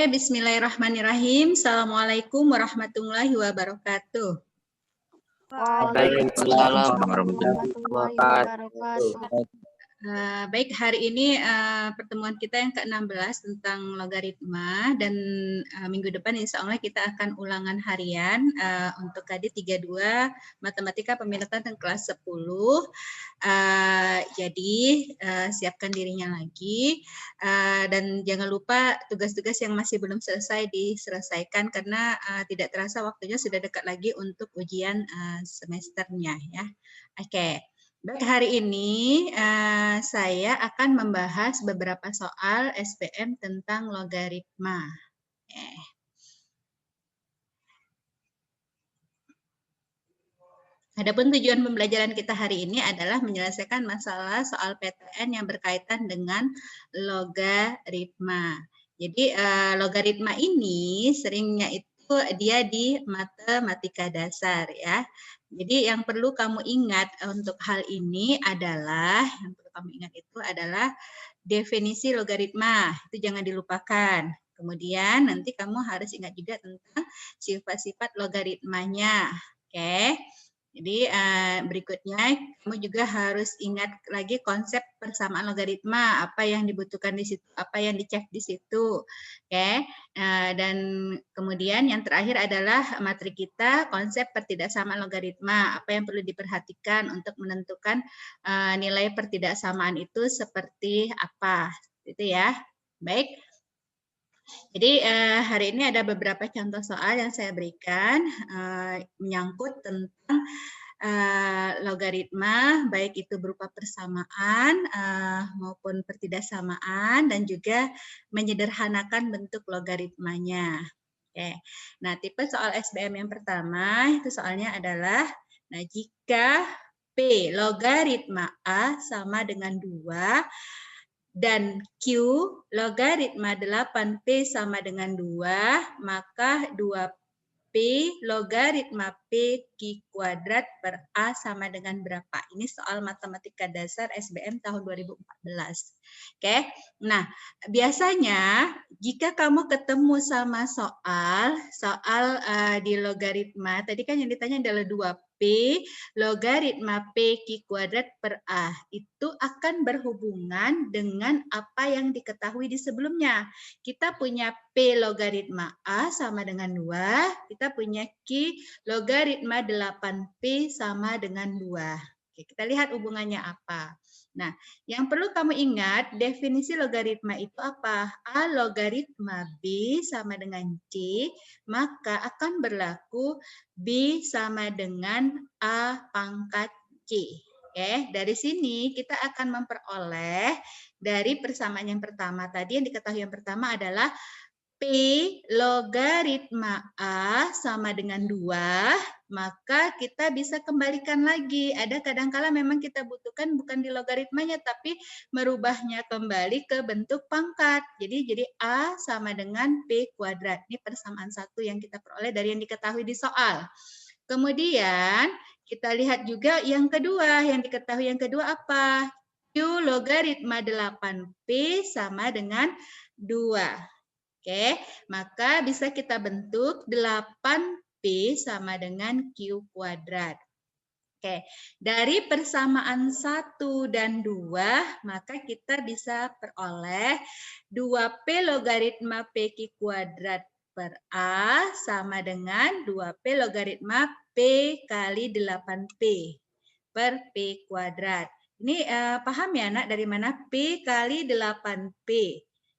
bismillahirrahmanirrahim. Assalamualaikum warahmatullahi wabarakatuh. Waalaikumsalam warahmatullahi wabarakatuh. Baik, hari ini pertemuan kita yang ke-16 tentang logaritma, dan minggu depan insya Allah kita akan ulangan harian untuk KD 32 Matematika Peminatan dan kelas 10. Jadi siapkan dirinya lagi, dan jangan lupa tugas-tugas yang masih belum selesai diselesaikan karena tidak terasa waktunya sudah dekat lagi untuk ujian semesternya ya. Oke. Baik, hari ini saya akan membahas beberapa soal SPM tentang logaritma. Adapun tujuan pembelajaran kita hari ini adalah menyelesaikan masalah soal PTN yang berkaitan dengan logaritma. Jadi logaritma ini seringnya itu dia di matematika dasar ya. Jadi yang perlu kamu ingat untuk hal ini adalah, definisi logaritma, itu jangan dilupakan. Kemudian nanti kamu harus ingat juga tentang sifat-sifat logaritmanya. Oke. Jadi berikutnya kamu juga harus ingat lagi konsep persamaan logaritma, apa yang dibutuhkan di situ, apa yang dicek di situ. Oke. Dan kemudian yang terakhir adalah materi kita, konsep pertidaksamaan logaritma, apa yang perlu diperhatikan untuk menentukan nilai pertidaksamaan itu seperti apa. Itu ya. Baik. Jadi hari ini ada beberapa contoh soal yang saya berikan menyangkut tentang logaritma, baik itu berupa persamaan maupun pertidaksamaan, dan juga menyederhanakan bentuk logaritmanya. Oke. Nah, tipe soal SBM yang pertama itu soalnya adalah, nah jika P logaritma A sama dengan 2 dan Q logaritma 8P sama dengan 2, maka 2P logaritma P Q kuadrat per A sama dengan berapa? Ini soal matematika dasar SBM tahun 2014. Oke. Nah, biasanya jika kamu ketemu sama soal di logaritma, tadi kan yang ditanya adalah 2P logaritma P Q kuadrat per A, itu akan berhubungan dengan apa yang diketahui di sebelumnya. Kita punya P logaritma A sama dengan 2, kita punya Q logaritma 8P sama dengan 2. Oke, kita lihat hubungannya apa. Nah, yang perlu kamu ingat, definisi logaritma itu apa? A logaritma B sama dengan C, maka akan berlaku B sama dengan A pangkat C. Oke, dari sini kita akan memperoleh dari persamaan yang pertama. Tadi yang diketahui yang pertama adalah P logaritma A sama dengan 2, maka kita bisa kembalikan lagi. Ada kadangkala memang kita butuhkan bukan di logaritmanya, tapi merubahnya kembali ke bentuk pangkat. Jadi A sama dengan P kuadrat. Ini persamaan satu yang kita peroleh dari yang diketahui di soal. Kemudian kita lihat juga yang kedua, yang diketahui yang kedua apa? Q logaritma 8P sama dengan 2. Oke, maka bisa kita bentuk 8P sama dengan Q kuadrat. Oke, dari persamaan 1 dan 2, maka kita bisa peroleh 2P logaritma PQ kuadrat per A sama dengan 2P logaritma P kali 8P per P kuadrat. Ini paham ya nak dari mana? P kali 8P.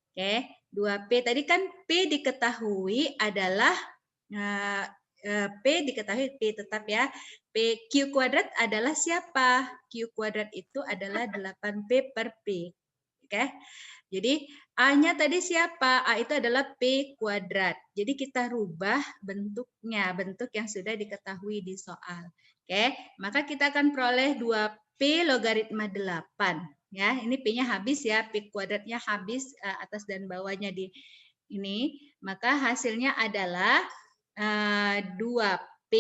Oke, 2P. Tadi kan P diketahui adalah P diketahui P tetap ya. P Q kuadrat adalah siapa? Q kuadrat itu adalah 8P per P. Oke. Jadi A-nya tadi siapa? A itu adalah P kuadrat. Jadi kita rubah bentuknya, bentuk yang sudah diketahui di soal. Oke, maka kita akan peroleh 2P logaritma 8. Ya, ini P-nya habis ya, P kuadratnya habis atas dan bawahnya di ini. Maka hasilnya adalah 2P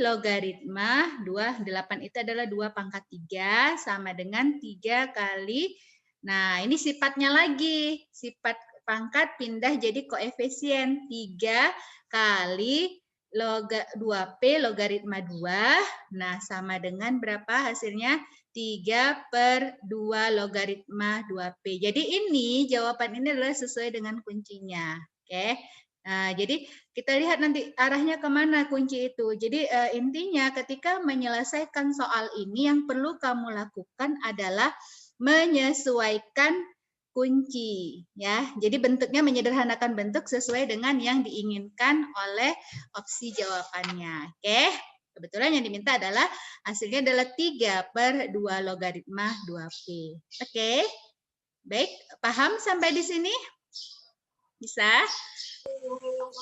logaritma 8 itu adalah 2 pangkat 3 sama dengan 3 kali. Nah, ini sifatnya lagi. Sifat pangkat pindah jadi koefisien 3 kali 2P logaritma 2. Nah, sama dengan berapa hasilnya? 3/2 logaritma 2P. Jadi ini jawaban ini adalah sesuai dengan kuncinya. Oke. Nah, jadi kita lihat nanti arahnya kemana kunci itu. Jadi intinya ketika menyelesaikan soal ini yang perlu kamu lakukan adalah menyesuaikan kunci ya. Jadi bentuknya menyederhanakan bentuk sesuai dengan yang diinginkan oleh opsi jawabannya. Oke. Kebetulan yang diminta adalah hasilnya adalah 3/2 logaritma 2P. Oke. Baik, paham sampai di sini? Bisa?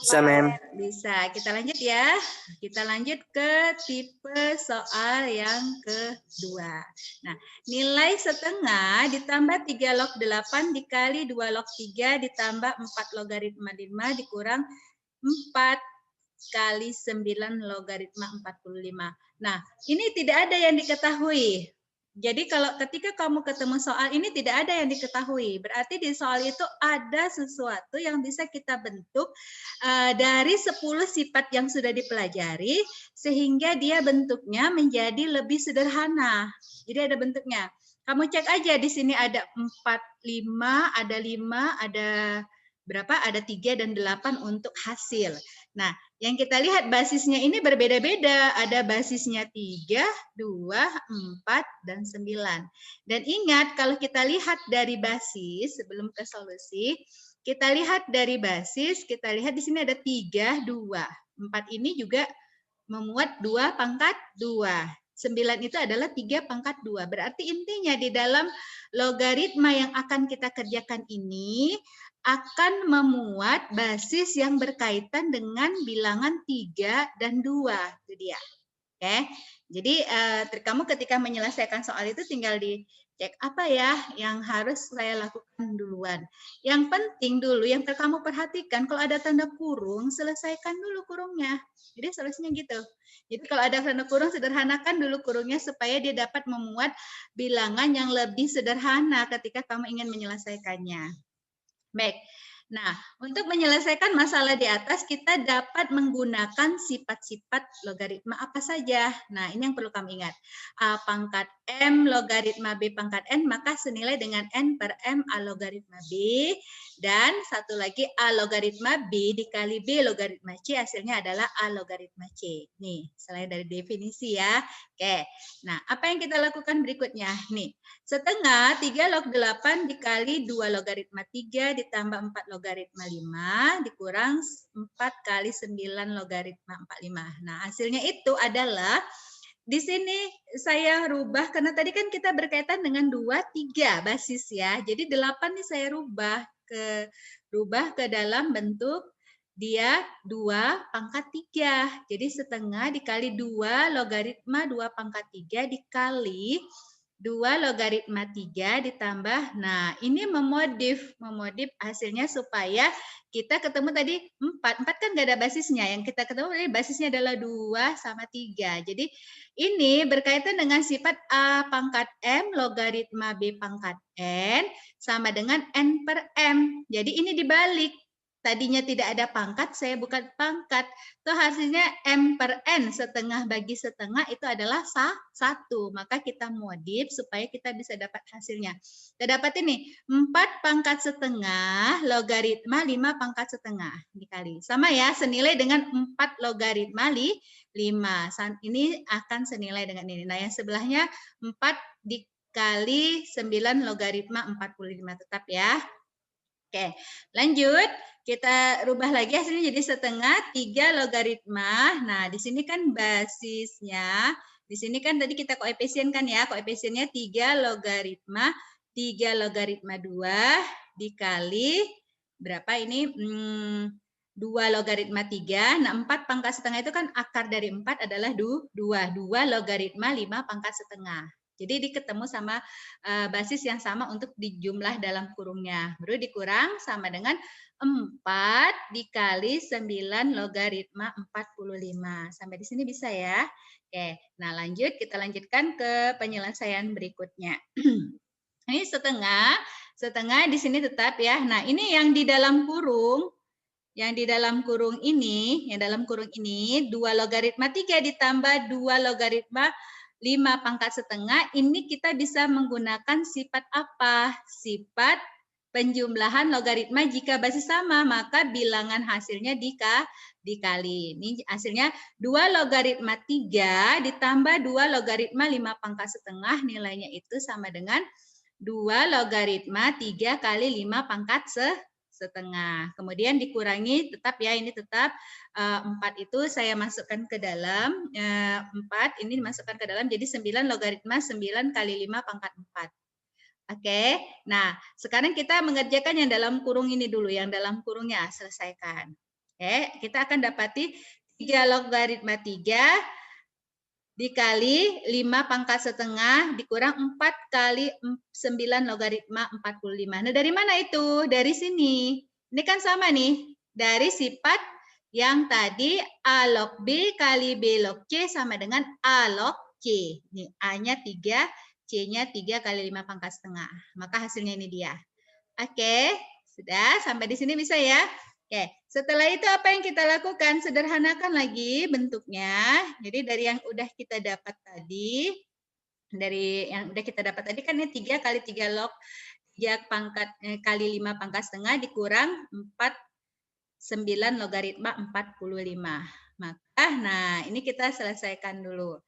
Bisa, Mem. Bisa. Kita lanjut ya. Kita lanjut ke tipe soal yang kedua. Nah, nilai setengah ditambah 3 log 8 dikali 2 log 3 ditambah 4 logaritma 5 dikurang 4 kali 9 logaritma 45. Nah, ini tidak ada yang diketahui. Jadi kalau ketika kamu ketemu soal ini tidak ada yang diketahui. Berarti di soal itu ada sesuatu yang bisa kita bentuk dari 10 sifat yang sudah dipelajari sehingga dia bentuknya menjadi lebih sederhana. Jadi ada bentuknya. Kamu cek aja di sini ada 4, 5, ada 5, ada berapa? Ada 3 dan 8 untuk hasil. Nah, yang kita lihat basisnya ini berbeda-beda. Ada basisnya 3, 2, 4, dan 9. Dan ingat, kalau kita lihat dari basis, sebelum ke solusi, kita lihat dari basis, kita lihat di sini ada 3, 2. 4 ini juga memuat 2 pangkat 2. 9 itu adalah 3 pangkat 2. Berarti intinya di dalam logaritma yang akan kita kerjakan ini akan memuat basis yang berkaitan dengan bilangan 3 dan 2. Itu dia. Oke. Jadi kamu ketika menyelesaikan soal itu tinggal dicek apa ya yang harus saya lakukan duluan. Yang penting dulu yang kamu perhatikan kalau ada tanda kurung, selesaikan dulu kurungnya. Jadi solusinya gitu. Jadi kalau ada tanda kurung, sederhanakan dulu kurungnya supaya dia dapat memuat bilangan yang lebih sederhana ketika kamu ingin menyelesaikannya. Baik. Nah, untuk menyelesaikan masalah di atas, kita dapat menggunakan sifat-sifat logaritma apa saja. Nah, ini yang perlu kamu ingat. A pangkat M logaritma B pangkat N, maka senilai dengan N per M A logaritma B. Dan satu lagi A logaritma B dikali B logaritma C, hasilnya adalah A logaritma C. Nih, selain dari definisi ya. Oke, nah apa yang kita lakukan berikutnya? Nih, setengah 3 log 8 dikali 2 logaritma 3 ditambah 4 logaritma 5 dikurang 4 kali 9 logaritma 45. Nah, hasilnya itu adalah di sini saya rubah karena tadi kan kita berkaitan dengan 2, 3 basis ya. Jadi 8 nih saya rubah ke dalam bentuk dia 2 pangkat 3. Jadi setengah dikali 2 logaritma 2 pangkat 3 dikali 2 logaritma 3 ditambah, nah ini memodif hasilnya supaya kita ketemu tadi 4. 4 kan nggak ada basisnya, yang kita ketemu basisnya adalah 2 sama 3. Jadi ini berkaitan dengan sifat A pangkat M logaritma B pangkat N sama dengan N per M. Jadi ini dibalik. Tadinya tidak ada pangkat, saya bukan pangkat. Itu hasilnya M per N, setengah bagi setengah itu adalah 1. Maka kita modif supaya kita bisa dapat hasilnya. Kita dapat ini, 4 pangkat setengah logaritma 5 pangkat setengah dikali. Sama ya, senilai dengan 4 logaritma 5. Ini akan senilai dengan ini. Nah, yang sebelahnya 4 dikali 9 logaritma 45 tetap ya. Oke, lanjut. Kita rubah lagi hasilnya jadi setengah 3 logaritma. Nah, di sini kan basisnya, di sini kan tadi kita koefisien kan ya, koefisiennya 3 logaritma 2 dikali berapa ini? 2 logaritma 3. Nah, 4 pangkat setengah itu kan akar dari 4 adalah 2. 2 logaritma 5 pangkat setengah. Jadi ketemu sama basis yang sama untuk dijumlah dalam kurungnya. Baru dikurang sama dengan 4 dikali 9 logaritma 45. Sampai di sini bisa ya. Oke, nah lanjut kita lanjutkan ke penyelesaian berikutnya. Ini setengah di sini tetap ya. Nah, ini yang di dalam kurung, yang dalam kurung ini 2 logaritma 3 ditambah 2 logaritma 5 pangkat setengah, ini kita bisa menggunakan sifat apa? Sifat penjumlahan logaritma jika basis sama, maka bilangan hasilnya dikali. Ini hasilnya 2 logaritma 3 ditambah 2 logaritma 5 pangkat setengah, nilainya itu sama dengan 2 logaritma 3 kali 5 pangkat setengah. Kemudian dikurangi tetap ya, ini tetap 4 itu saya masukkan ke dalam, 4 ini dimasukkan ke dalam, jadi 9 logaritma 9 kali 5 pangkat 4. Oke, nah sekarang kita mengerjakan yang dalam kurung ini dulu, yang dalam kurungnya selesaikan. Oke, kita akan dapati 3 logaritma 3 dikali 5 pangkat setengah dikurang 4 kali 9 logaritma 45. Nah, dari mana itu? Dari sini. Ini kan sama nih. Dari sifat yang tadi A log B kali B log C sama dengan A log C. Nih, A-nya 3, C-nya 3 kali 5 pangkat setengah. Maka hasilnya ini dia. Oke, sudah sampai di sini bisa ya? Oke, setelah itu apa yang kita lakukan? Sederhanakan lagi bentuknya. Jadi dari yang udah kita dapat tadi, kan ini 3 kali 3 log 3 pangkat kali 5 pangkat setengah dikurang 9 logaritma 45. Maka nah ini kita selesaikan dulu.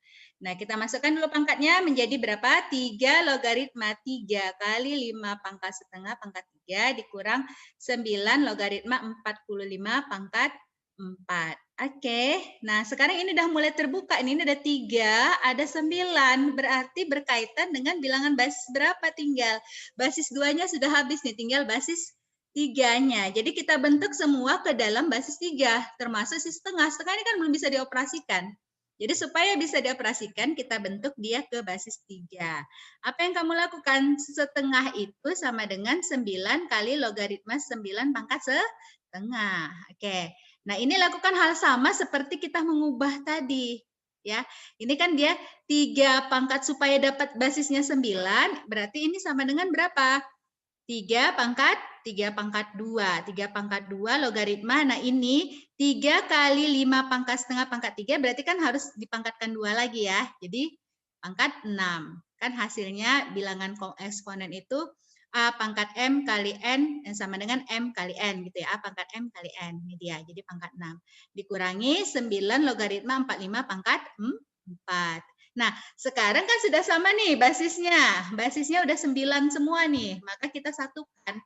Nah, kita masukkan dulu pangkatnya menjadi berapa? 3 logaritma 3 kali 5 pangkat setengah pangkat 3 dikurang 9 logaritma 45 pangkat 4. Oke, nah sekarang ini udah mulai terbuka. Ini ada 3, ada 9. Berarti berkaitan dengan bilangan basis berapa tinggal. Basis 2-nya sudah habis nih, tinggal basis 3-nya. Jadi kita bentuk semua ke dalam basis 3, termasuk si setengah. Setengah ini kan belum bisa dioperasikan. Jadi supaya bisa dioperasikan, kita bentuk dia ke basis 3. Apa yang kamu lakukan? Setengah itu sama dengan 9 kali logaritma 9 pangkat setengah. Oke. Nah, ini lakukan hal sama seperti kita mengubah tadi. Ya, ini kan dia 3 pangkat supaya dapat basisnya 9, berarti ini sama dengan berapa? 3 pangkat 2. 3 pangkat 2 logaritma. Nah, ini 3 kali 5 pangkat setengah pangkat 3 berarti kan harus dipangkatkan 2 lagi ya. Jadi pangkat 6. Kan hasilnya bilangan eksponen itu A pangkat M kali N sama dengan M kali N gitu ya. A pangkat M kali N. Ini dia. Jadi pangkat 6. Dikurangi 9 logaritma 45 pangkat 4. Nah, sekarang kan sudah sama nih basisnya. Basisnya udah 9 semua nih. Maka kita satukan.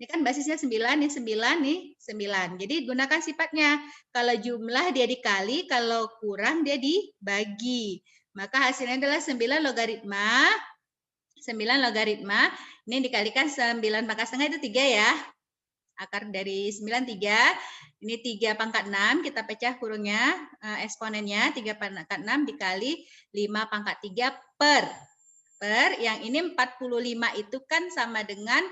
Ini kan basisnya 9 nih, 9 nih, 9. Jadi gunakan sifatnya. Kalau jumlah dia dikali, kalau kurang dia dibagi. Maka hasilnya adalah 9 logaritma. 9 logaritma. Ini dikalikan 9 pangkat setengah itu 3 ya. Akar dari 9, 3. Ini 3 pangkat 6, kita pecah kurungnya, eksponennya 3 pangkat 6 dikali 5 pangkat 3 per yang ini 45 itu kan sama dengan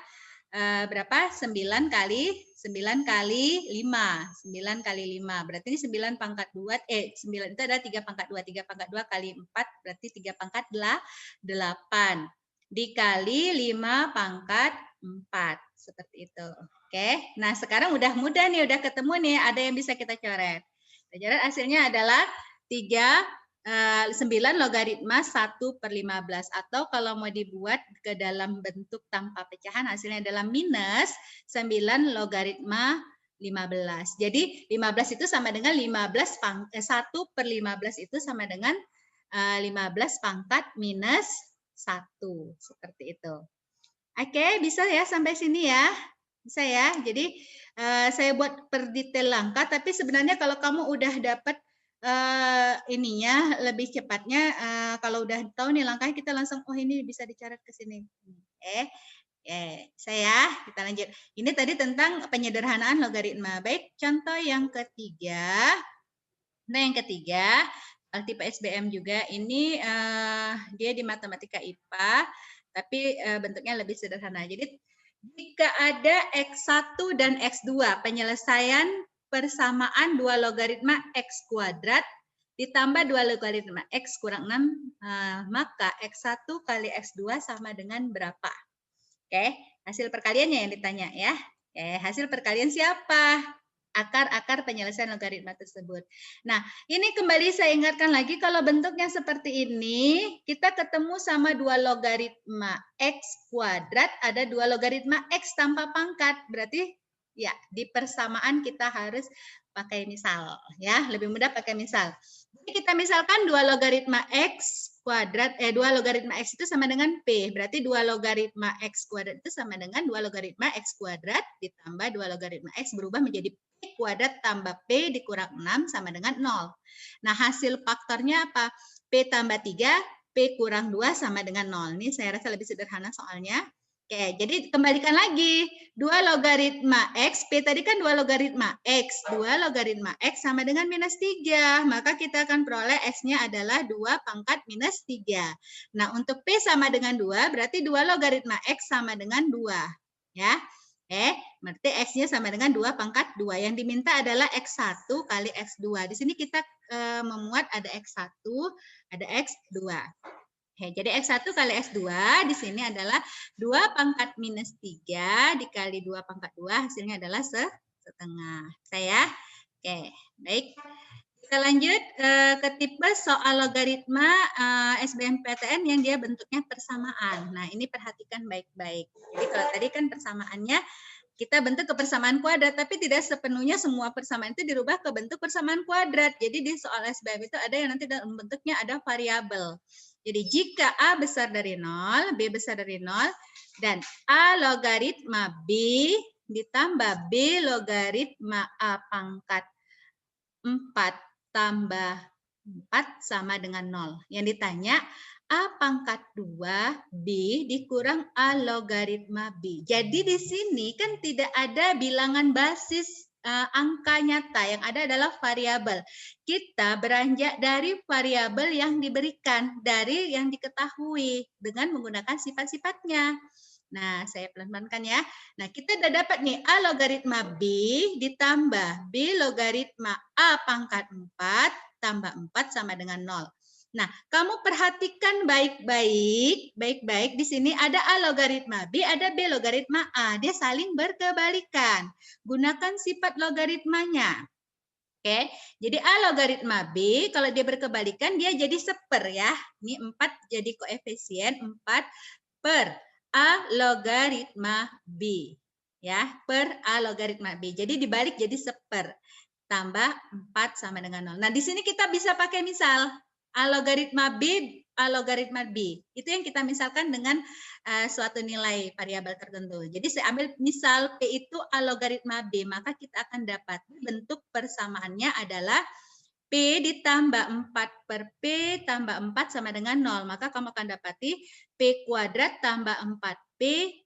berapa? 9 kali 5. 9 kali 5. Berarti ini 9 pangkat 2, 9 itu adalah 3 pangkat 2. 3 pangkat 2 kali 4 berarti 3 pangkat 8. Dikali 5 pangkat 4. Seperti itu. Oke, nah sekarang udah mudah nih, udah ketemu nih, ada yang bisa kita coret. Kita coret hasilnya adalah 9 logaritma 1/15. Atau kalau mau dibuat ke dalam bentuk tanpa pecahan, hasilnya adalah minus 9 logaritma 15. Jadi 15 itu sama dengan 1/15 itu sama dengan 15 pangkat minus 1. Seperti itu. Oke, bisa ya sampai sini ya. Bisa ya. Jadi saya buat per detail langkah, tapi sebenarnya kalau kamu udah dapat ininya lebih cepatnya, kalau udah tahu nih langkahnya kita langsung ini bisa dicoret ke sini. Saya kita lanjut. Ini tadi tentang penyederhanaan logaritma. Baik, contoh yang ketiga. Nah, yang ketiga tipe SBM juga ini dia di matematika IPA, tapi bentuknya lebih sederhana. Jadi jika ada X1 dan X2, penyelesaian persamaan 2 logaritma X kuadrat ditambah 2 logaritma X kurang 6, maka X1 kali X2 sama dengan berapa? Oke, hasil perkaliannya yang ditanya ya. Oke, hasil perkalian siapa? Akar-akar penyelesaian logaritma tersebut. Nah, ini kembali saya ingatkan lagi kalau bentuknya seperti ini, kita ketemu sama dua logaritma X kuadrat, ada dua logaritma X tanpa pangkat. Berarti ya di persamaan kita harus pakai misal ya, lebih mudah pakai misal. Jadi kita misalkan dua logaritma X kuadrat, dua logaritma X itu sama dengan P. Berarti dua logaritma X kuadrat itu sama dengan dua logaritma X kuadrat ditambah dua logaritma X berubah menjadi P kuadrat tambah P dikurang 6 sama dengan 0. Nah, hasil faktornya apa? P tambah 3, P kurang 2 sama dengan 0. Ini saya rasa lebih sederhana soalnya. Oke, jadi kembalikan lagi. 2 logaritma X, P tadi kan 2 logaritma X. 2 logaritma X sama dengan minus 3. Maka kita akan peroleh X-nya adalah 2 pangkat minus 3. Nah, untuk P sama dengan 2, berarti 2 logaritma X sama dengan 2. Ya, berarti X-nya sama dengan 2 pangkat 2. Yang diminta adalah X1 kali X2. Di sini kita memuat ada X1, ada X2. Oke, jadi X1 kali X2 di sini adalah 2 pangkat minus 3 dikali 2 pangkat 2, hasilnya adalah setengah. Saya, oke, baik. Kita lanjut ke tipe soal logaritma SBMPTN yang dia bentuknya persamaan. Nah, ini perhatikan baik-baik. Jadi kalau tadi kan persamaannya kita bentuk ke persamaan kuadrat, tapi tidak sepenuhnya semua persamaan itu dirubah ke bentuk persamaan kuadrat. Jadi di soal SBM itu ada yang nanti dalam bentuknya ada variabel. Jadi jika A besar dari 0, B besar dari 0, dan A logaritma B ditambah B logaritma A pangkat 4 tambah 4 sama dengan 0. Yang ditanya, A pangkat 2 B dikurang A logaritma B. Jadi di sini kan tidak ada bilangan basis angka nyata, yang ada adalah variabel. Kita beranjak dari variabel yang diberikan, dari yang diketahui dengan menggunakan sifat-sifatnya. Nah, saya pelan-pelankan ya. Nah, kita udah dapat nih A logaritma B ditambah B logaritma A pangkat 4 tambah 4 sama dengan 0. Nah, kamu perhatikan baik-baik, baik-baik di sini ada A logaritma B, ada B logaritma A. Dia saling berkebalikan. Gunakan sifat logaritmanya. Oke, jadi A logaritma B, kalau dia berkebalikan, dia jadi seper ya. Ini 4 jadi koefisien 4 per A logaritma B. Ya, per A logaritma B. Jadi dibalik jadi seper. Tambah 4 sama dengan 0. Nah, di sini kita bisa pakai misal. A logaritma B, A logaritma B. Itu yang kita misalkan dengan suatu nilai variabel tertentu. Jadi saya ambil misal P itu A logaritma B, maka kita akan dapat bentuk persamaannya adalah P ditambah 4 per P tambah 4 sama dengan 0. Maka kamu akan dapati P kuadrat tambah 4P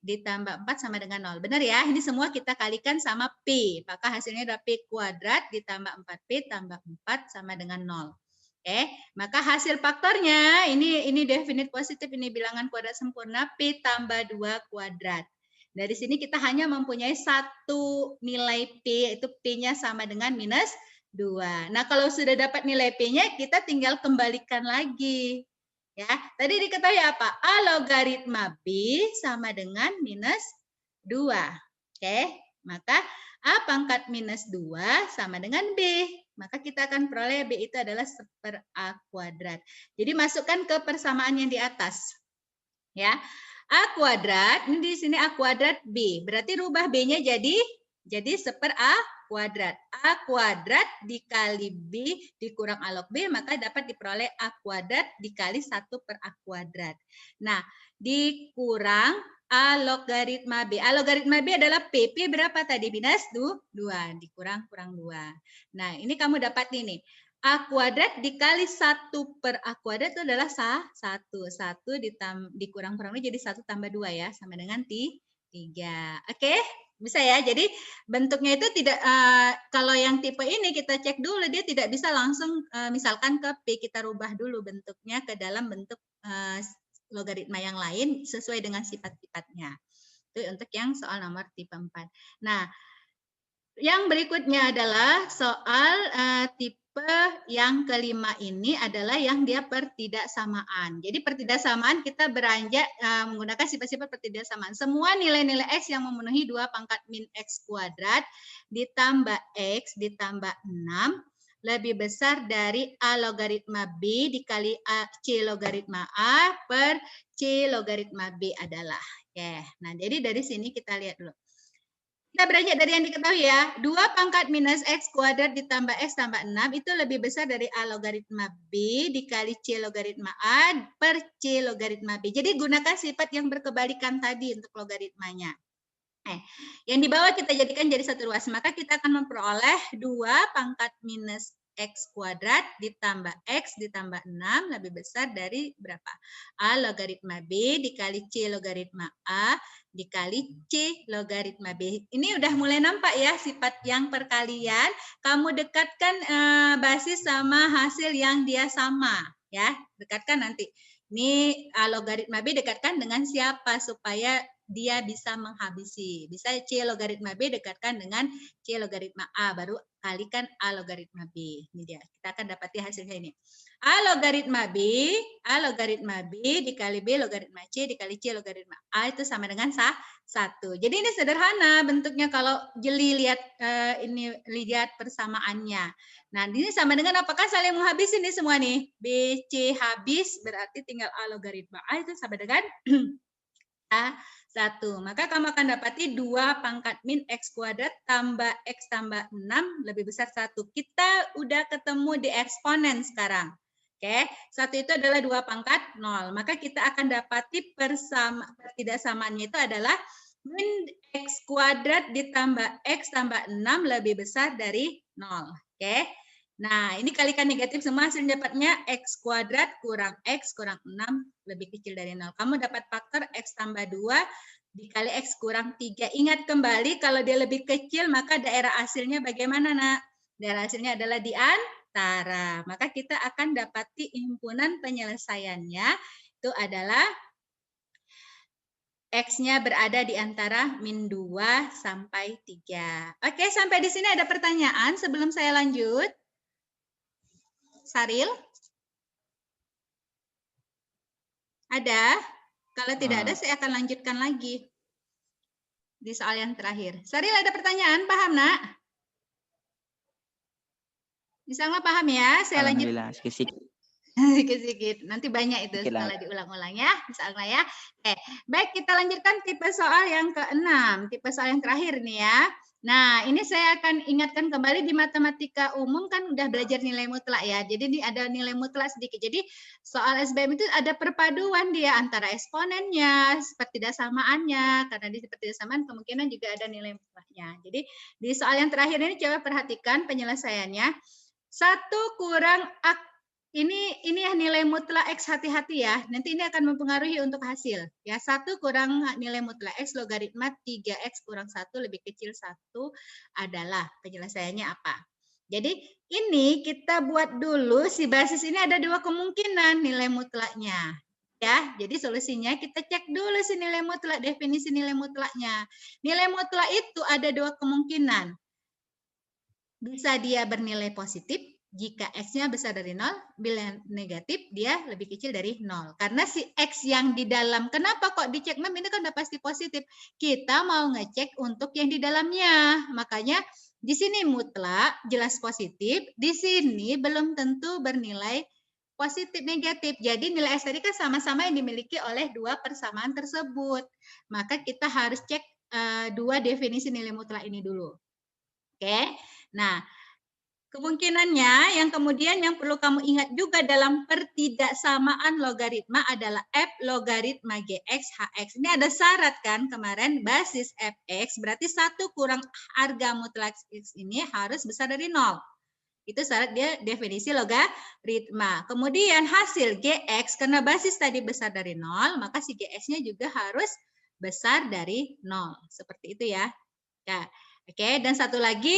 ditambah 4 sama dengan 0. Benar ya? Ini semua kita kalikan sama P. Maka hasilnya adalah P kuadrat ditambah 4P tambah 4 sama dengan 0. Oke, maka hasil faktornya ini definit positif, ini bilangan kuadrat sempurna P tambah 2 kuadrat. Dari sini kita hanya mempunyai satu nilai P, yaitu P-nya sama dengan minus 2. Nah, kalau sudah dapat nilai P-nya, kita tinggal kembalikan lagi. Ya, tadi diketahui apa? A logaritma B sama dengan minus 2. Oke, maka A pangkat minus 2 sama dengan B. Maka kita akan peroleh B itu adalah seper A kuadrat. Jadi masukkan ke persamaan yang di atas. Ya, A kuadrat, ini di sini A kuadrat B. Berarti rubah B-nya jadi seper A kuadrat. A kuadrat dikali B dikurang A log B, maka dapat diperoleh A kuadrat dikali 1 per A kuadrat. Nah, dikurang A logaritma B. A logaritma B adalah P. P berapa tadi? Minus 2. Dikurang 2. Nah, ini kamu dapat ini. A kuadrat dikali 1 per A kuadrat itu adalah 1. 1 dikurang-kurang jadi 1 tambah 2 ya. Sama dengan 3. Oke? Bisa ya. Jadi bentuknya itu tidak, kalau yang tipe ini kita cek dulu. Dia tidak bisa langsung misalkan ke P. Kita rubah dulu bentuknya ke dalam bentuk logaritma yang lain sesuai dengan sifat-sifatnya. Itu untuk yang soal nomor tipe 4. Nah, Yang berikutnya adalah soal tipe yang kelima ini adalah yang dia pertidaksamaan. Jadi pertidaksamaan kita beranjak menggunakan sifat-sifat pertidaksamaan. Semua nilai-nilai X yang memenuhi 2 pangkat min X kuadrat ditambah X ditambah 6 lebih besar dari A logaritma B dikali C logaritma A per C logaritma B adalah. Oke, nah jadi dari sini kita lihat dulu. Kita beranjak dari yang diketahui ya. 2 pangkat minus X kuadrat ditambah X tambah 6 itu lebih besar dari A logaritma B dikali C logaritma A per C logaritma B. Jadi gunakan sifat yang berkebalikan tadi untuk logaritmanya. Yang di bawah kita jadikan jadi satu ruas. Maka kita akan memperoleh 2 pangkat minus X kuadrat ditambah X ditambah 6 lebih besar dari berapa? A logaritma B dikali C logaritma A dikali C logaritma B. Ini udah mulai nampak ya sifat yang perkalian. Kamu dekatkan basis sama hasil yang dia sama. Ya, dekatkan nanti. Ini A logaritma B dekatkan dengan siapa supaya dia bisa menghabisi. Bisa C logaritma B dekatkan dengan C logaritma A, baru kalikan A logaritma B. Ini dia. Kita akan dapati hasilnya ini. A logaritma B dikali B logaritma C dikali C logaritma A itu sama dengan 1. Jadi ini sederhana bentuknya kalau jeli lihat ini lihat persamaannya. Nah, ini sama dengan apakah saling menghabisi nih semua nih? B, C habis berarti tinggal A logaritma A itu sama dengan A1. Maka kamu akan dapati 2 pangkat min X kuadrat tambah X tambah 6 lebih besar 1. Kita udah ketemu di eksponen sekarang. Oke, 1 itu adalah 2 pangkat 0. Maka kita akan dapati pertidaksamaannya itu adalah min X kuadrat ditambah X tambah 6 lebih besar dari 0. Oke. Nah, ini kalikan negatif semua, hasilnya dapatnya X kuadrat kurang X kurang 6 lebih kecil dari 0. Kamu dapat faktor X tambah 2 dikali X kurang 3. Ingat kembali, kalau dia lebih kecil, maka daerah hasilnya bagaimana, nak? Daerah hasilnya adalah di antara. Maka kita akan dapati himpunan penyelesaiannya itu adalah X-nya berada di antara min 2 sampai 3. Oke, sampai di sini ada pertanyaan sebelum saya lanjut? Saril? Ada? Kalau tidak ada, saya akan lanjutkan lagi di soal yang terakhir. Saril, ada pertanyaan? Paham, nak? Misalnya paham ya? Saya lanjut. Sedikit-sedikit. Nanti banyak itu setelah diulang-ulang ya. Misalnya ya. Oke, baik, kita lanjutkan tipe soal yang ke-6. Tipe soal yang terakhir nih ya. Nah, ini saya akan ingatkan kembali di matematika umum kan udah belajar nilai mutlak ya. Jadi ini ada nilai mutlak sedikit. Jadi soal SBM itu ada perpaduan dia antara eksponennya, pertidaksamaannya. Karena di pertidaksamaan kemungkinan juga ada nilai mutlaknya. Jadi di soal yang terakhir ini coba perhatikan penyelesaiannya. 1 kurang ini ya nilai mutlak X, hati-hati ya. Nanti ini akan mempengaruhi untuk hasil. Ya, 1 kurang nilai mutlak X logaritma 3X kurang 1 lebih kecil 1 adalah penyelesaiannya apa? Jadi ini kita buat dulu si basis ini ada 2 kemungkinan nilai mutlaknya. Ya, jadi solusinya kita cek dulu si nilai mutlak, definisi nilai mutlaknya. Nilai mutlak itu ada 2 kemungkinan. Bisa dia bernilai positif jika X-nya besar dari 0, bila negatif dia lebih kecil dari 0. Karena si X yang di dalam, kenapa kok dicek, Mem, ini kan udah pasti positif. Kita mau ngecek untuk yang di dalamnya. Makanya di sini mutlak, jelas positif. Di sini belum tentu bernilai positif negatif. Jadi nilai X tadi kan sama-sama yang dimiliki oleh 2 persamaan tersebut. Maka kita harus cek 2 definisi nilai mutlak ini dulu. Oke. Nah, kemungkinannya yang kemudian yang perlu kamu ingat juga dalam pertidaksamaan logaritma adalah F logaritma GX HX. Ini ada syarat kan kemarin, basis Fx berarti 1 kurang harga mutlak X ini harus besar dari 0. Itu syarat dia definisi logaritma. Kemudian hasil GX karena basis tadi besar dari 0, maka si GX-nya juga harus besar dari 0. Seperti itu ya. Ya. Oke, dan satu lagi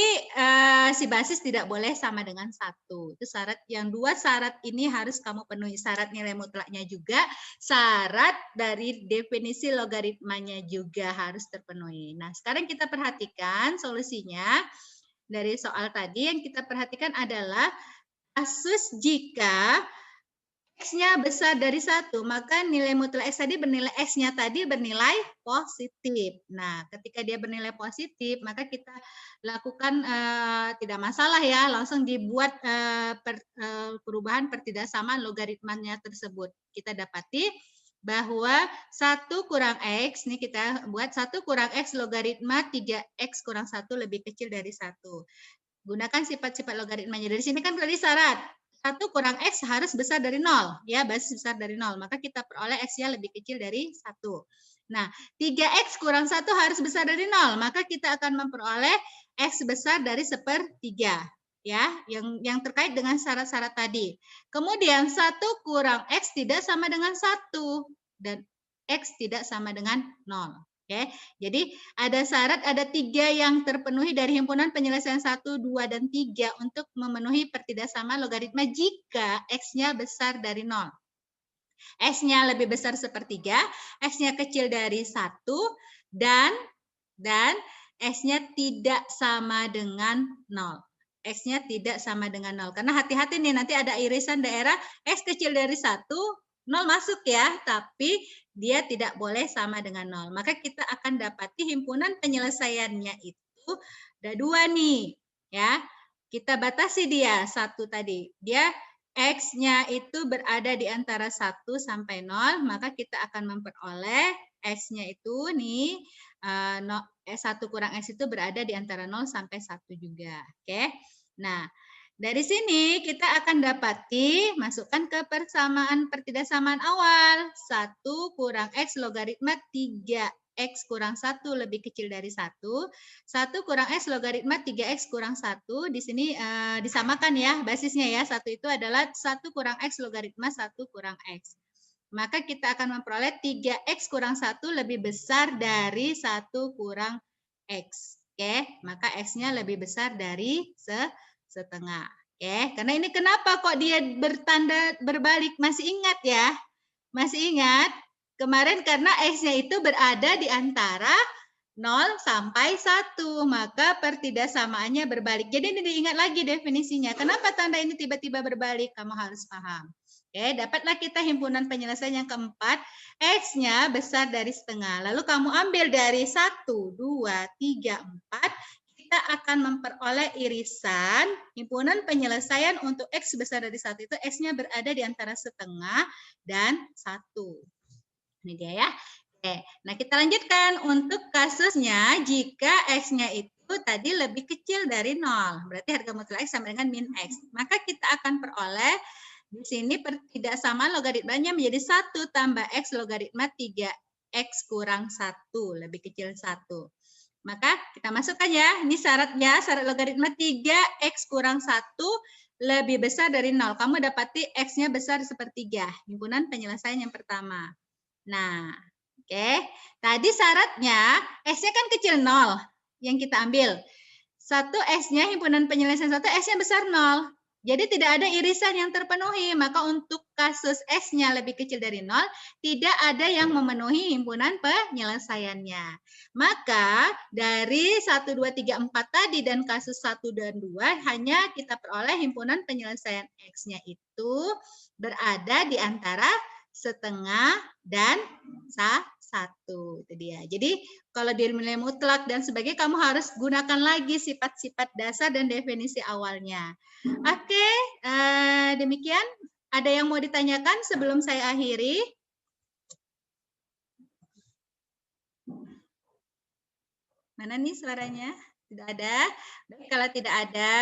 si basis tidak boleh sama dengan 1. Itu syarat yang 2 syarat ini harus kamu penuhi. Syarat nilai mutlaknya juga, syarat dari definisi logaritmanya juga harus terpenuhi. Nah, sekarang kita perhatikan solusinya dari soal tadi. Yang kita perhatikan adalah kasus jika X-nya besar dari 1, maka nilai mutlak X tadi bernilai positif. Nah, ketika dia bernilai positif, maka kita lakukan tidak masalah ya, langsung dibuat perubahan pertidaksamaan logaritmanya tersebut. Kita dapati bahwa 1 kurang X, ini kita buat 1 kurang X logaritma 3X kurang 1 lebih kecil dari 1. Gunakan sifat-sifat logaritmanya. Dari sini kan tadi syarat 1 kurang X harus besar dari 0. Ya, basis besar dari 0. Maka kita peroleh X-nya lebih kecil dari 1. Nah, 3X kurang 1 harus besar dari 0. Maka kita akan memperoleh X besar dari 1/3. Ya, yang terkait dengan syarat-syarat tadi. Kemudian 1 kurang X tidak sama dengan 1. Dan X tidak sama dengan 0. Oke, jadi ada syarat, ada 3 yang terpenuhi dari himpunan penyelesaian 1, 2, dan 3 untuk memenuhi pertidaksamaan logaritma jika X-nya besar dari 0. X-nya lebih besar 1/3, X-nya kecil dari 1, dan X-nya tidak sama dengan 0. X-nya tidak sama dengan 0. Karena hati-hati nih, nanti ada irisan daerah X kecil dari 1, 0 masuk ya, tapi dia tidak boleh sama dengan 0. Maka kita akan dapati himpunan penyelesaiannya itu ada 2 nih. Ya, kita batasi dia 1 tadi. Dia X-nya itu berada di antara 1 sampai 0, maka kita akan memperoleh X-nya itu nih, 1 kurang X itu berada di antara 0 sampai 1 juga. Oke. Nah, dari sini kita akan dapati, masukkan ke persamaan pertidaksamaan awal. 1 kurang X logaritma 3X kurang 1 lebih kecil dari 1. 1 kurang X logaritma 3X kurang 1. Di sini disamakan ya basisnya ya. 1 itu adalah 1 kurang X logaritma 1 kurang X. Maka kita akan memperoleh 3X kurang 1 lebih besar dari 1 kurang X. Oke, maka X-nya lebih besar dari setengah. Oke, karena ini kenapa kok dia bertanda berbalik? Masih ingat ya? Masih ingat? Kemarin karena X-nya itu berada di antara 0 sampai 1, maka pertidaksamaannya berbalik. Jadi ini diingat lagi definisinya. Kenapa tanda ini tiba-tiba berbalik? Kamu harus paham. Oke, dapatlah kita himpunan penyelesaian yang keempat, X-nya besar dari setengah. Lalu kamu ambil dari 1, 2, 3, 4, kita akan memperoleh irisan himpunan penyelesaian untuk X besar dari 1 itu X-nya berada di antara setengah dan 1. Ini dia ya. Oke, nah kita lanjutkan untuk kasusnya jika X-nya itu tadi lebih kecil dari 0. Berarti harga mutlak X sama dengan min X. Maka kita akan peroleh di sini pertidaksamaan logaritmanya menjadi 1 tambah X logaritma 3X kurang 1, lebih kecil 1. Maka kita masukkan ya, ini syaratnya, syarat logaritma 3X kurang 1 lebih besar dari 0. Kamu dapati X-nya besar 1/3, himpunan penyelesaian yang pertama. Nah, oke. Tadi syaratnya, X-nya kan kecil 0 yang kita ambil. 1 X-nya, himpunan penyelesaian 1, X-nya besar 0. Jadi tidak ada irisan yang terpenuhi. Maka untuk kasus X-nya lebih kecil dari 0, tidak ada yang memenuhi himpunan penyelesaiannya. Maka dari 1, 2, 3, 4 tadi dan kasus 1 dan 2, hanya kita peroleh himpunan penyelesaian X-nya itu berada di antara setengah dan 1. Itu dia. Jadi kalau nilai mutlak dan sebagainya, kamu harus gunakan lagi sifat-sifat dasar dan definisi awalnya. Oke, demikian. Ada yang mau ditanyakan sebelum saya akhiri? Mana nih suaranya? Tidak ada. Baik, kalau tidak ada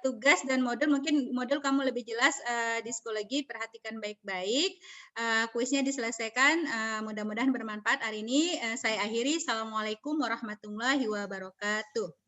tugas dan modul, mungkin modul kamu lebih jelas di psikologi, perhatikan baik-baik. Kuisnya diselesaikan, mudah-mudahan bermanfaat hari ini. Saya akhiri. Assalamualaikum warahmatullahi wabarakatuh.